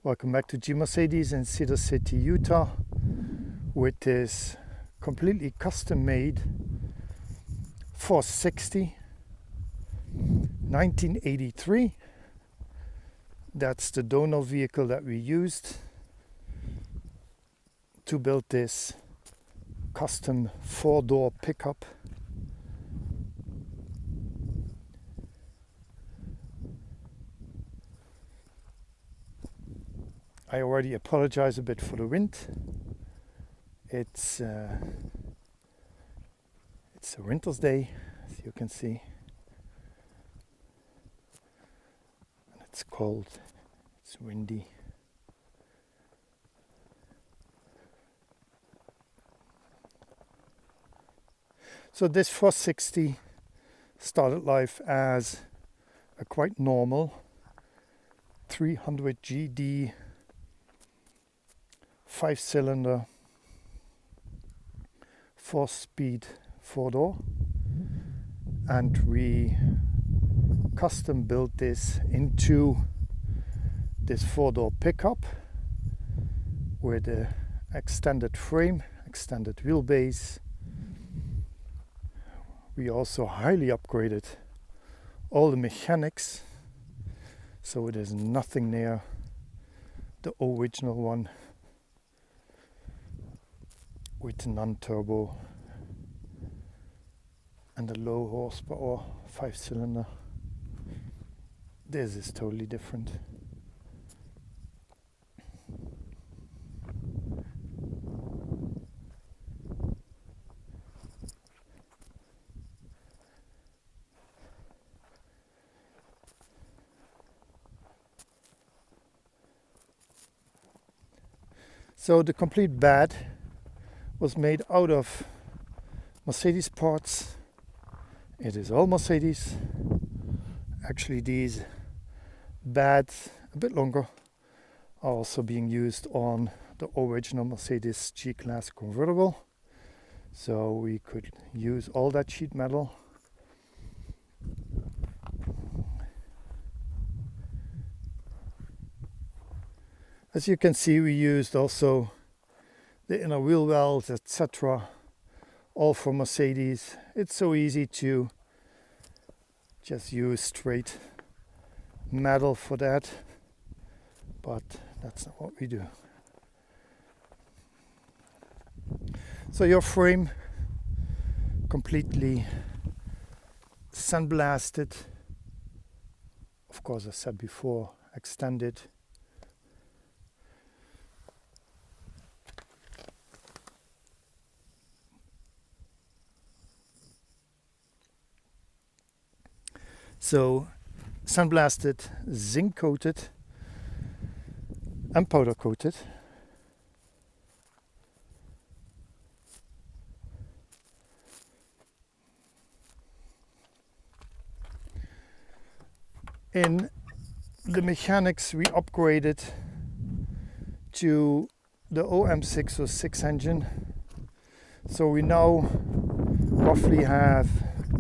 Welcome back to G Mercedes in Cedar City, Utah, with this completely custom made 460 1983. That's the donor vehicle that we used to build this custom 4-door pickup. I already apologize a bit for the wind. It's a winter's day, as you can see, and it's cold, it's windy. So this 460 started life as a quite normal 300 GD 5-cylinder 4-speed 4-door, and we custom built this into this 4-door pickup with a extended frame, extended wheelbase. We also highly upgraded all the mechanics, so it is nothing near the original one with non-turbo and a low horsepower 5-cylinder. This is totally different. So the complete bed was made out of Mercedes parts. It is all Mercedes. Actually, these beds, a bit longer, are also being used on the original Mercedes G-Class convertible. So we could use all that sheet metal. As you can see, we used also the inner wheel wells, etc., all from Mercedes. It's so easy to just use straight metal for that, but that's not what we do. So your frame completely sandblasted, of course, as I said before, extended. So sandblasted, zinc coated and powder coated. In the mechanics, we upgraded to the OM606 engine. So we now roughly have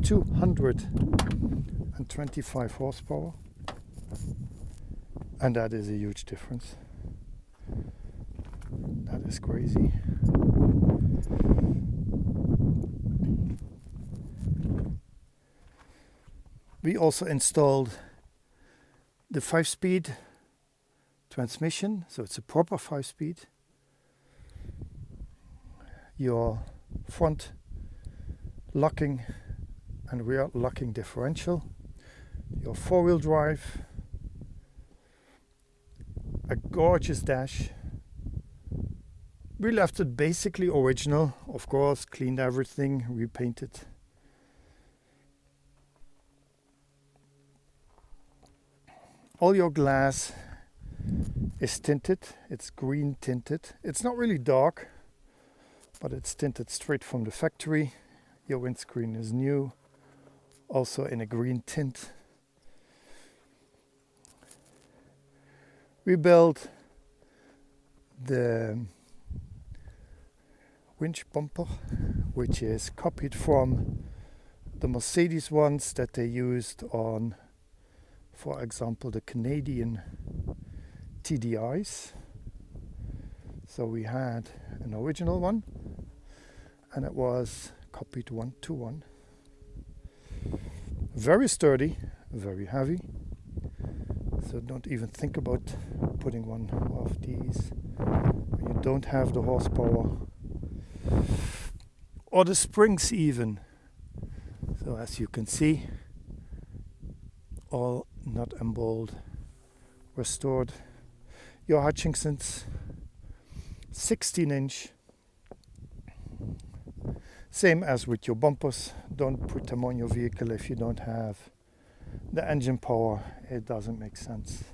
225 horsepower, and that is a huge difference. That is crazy. We also installed the 5-speed transmission, so it's a proper 5-speed. Your front locking and rear locking differential, your 4-wheel drive, a gorgeous dash. We left it basically original, of course, cleaned everything, repainted. All your glass is tinted, it's green tinted. It's not really dark, but it's tinted straight from the factory. Your windscreen is new, also in a green tint. We built the winch bumper, which is copied from the Mercedes ones that they used on, for example, the Canadian TDIs. So we had an original one, and it was copied 1-to-1. Very sturdy, very heavy. So don't even think about putting one of these when you don't have the horsepower or the springs even. So as you can see, all not emballed, restored. Your Hutchinson's 16-inch. Same as with your bumpers, don't put them on your vehicle if you don't have the engine power. It doesn't make sense.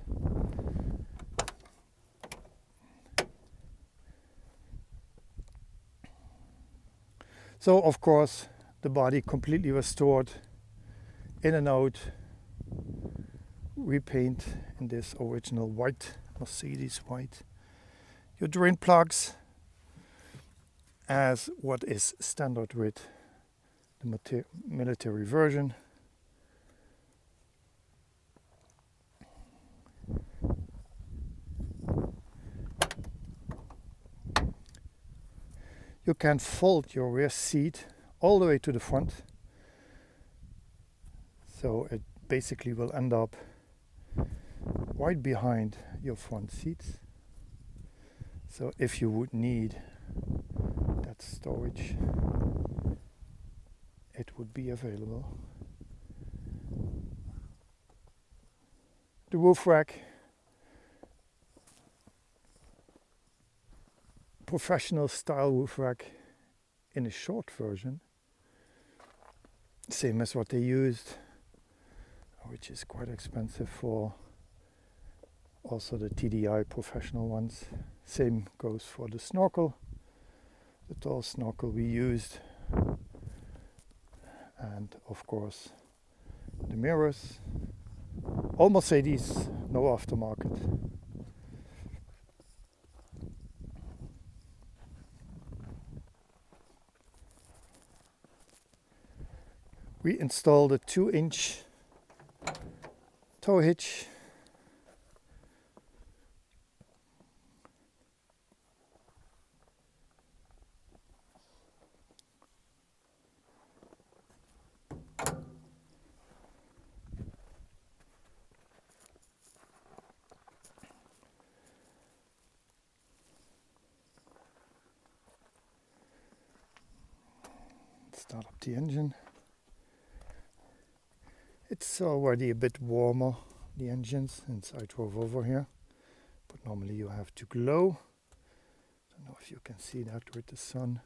So of course the body completely restored, in and out, repaint in this original white, Mercedes white. Your drain plugs as what is standard with the military version. You can fold your rear seat all the way to the front, so it basically will end up right behind your front seats. So if you would need that storage, it would be available. The roof rack, professional style roof rack in a short version, same as what they used, which is quite expensive for also the TDI professional ones. Same goes for the snorkel, the tall snorkel we used, and of course the mirrors. All Mercedes, no aftermarket. We installed a 2-inch tow hitch. Start up the engine. It's already a bit warmer, the engine, since I drove over here, but normally you have to glow. Don't know if you can see that with the sun.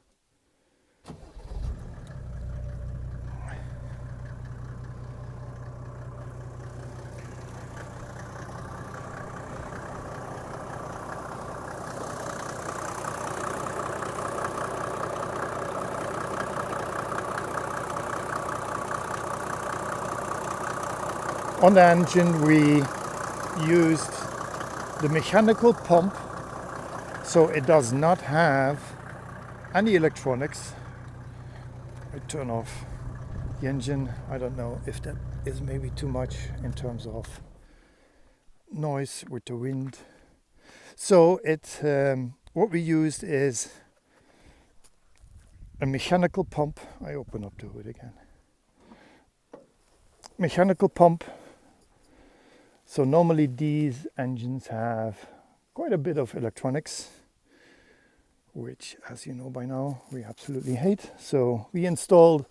On the engine we used the mechanical pump, so it does not have any electronics. I turn off the engine. I don't know if that is maybe too much in terms of noise with the wind. So what we used is a mechanical pump. I open up the hood again. Mechanical pump. So normally these engines have quite a bit of electronics, which, as you know by now, we absolutely hate. So we installed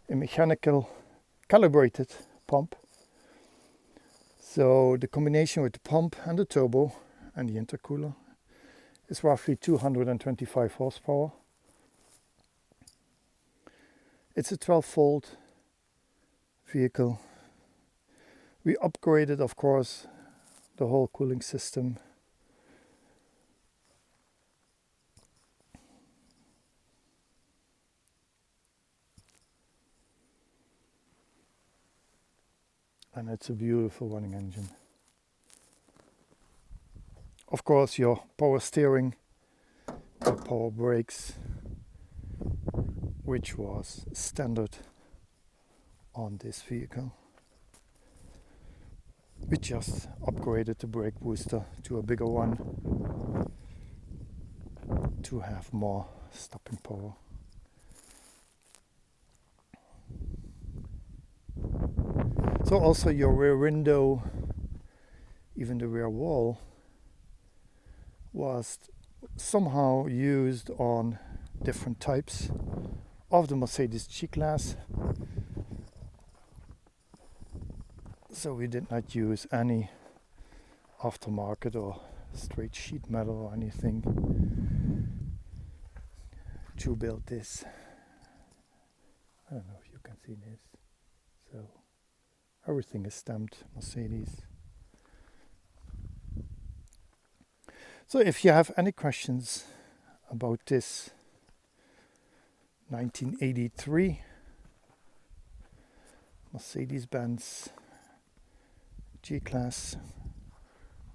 a mechanical calibrated pump. So the combination with the pump and the turbo and the intercooler is roughly 225 horsepower. It's a 12-volt vehicle. We upgraded, of course, the whole cooling system. And it's a beautiful running engine. Of course, your power steering, your power brakes, which was standard on this vehicle. We just upgraded the brake booster to a bigger one to have more stopping power. So also your rear window, even the rear wall, was somehow used on different types of the Mercedes G-Class. So we did not use any aftermarket or straight sheet metal or anything to build this. I don't know if you can see this. So everything is stamped Mercedes. So if you have any questions about this 1983 Mercedes-Benz G-Class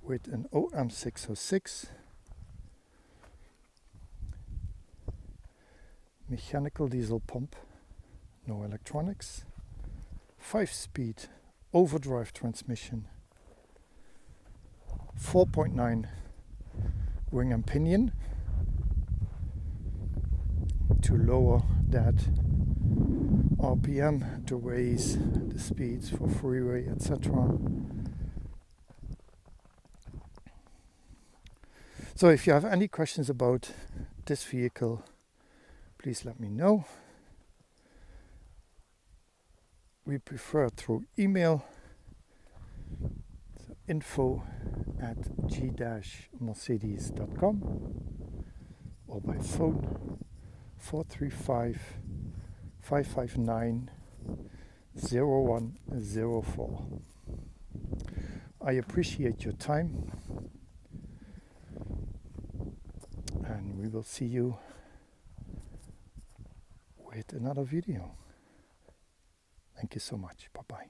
with an OM606 mechanical diesel pump, no electronics, 5-speed overdrive transmission, 4.9 ring and pinion to lower that RPM, to raise the speeds for freeway, etc. So if you have any questions about this vehicle, please let me know. We prefer through email, so info@g-mercedes.com, or by phone 435-559-0104. I appreciate your time, and we will see you with another video. Thank you so much. Bye-bye.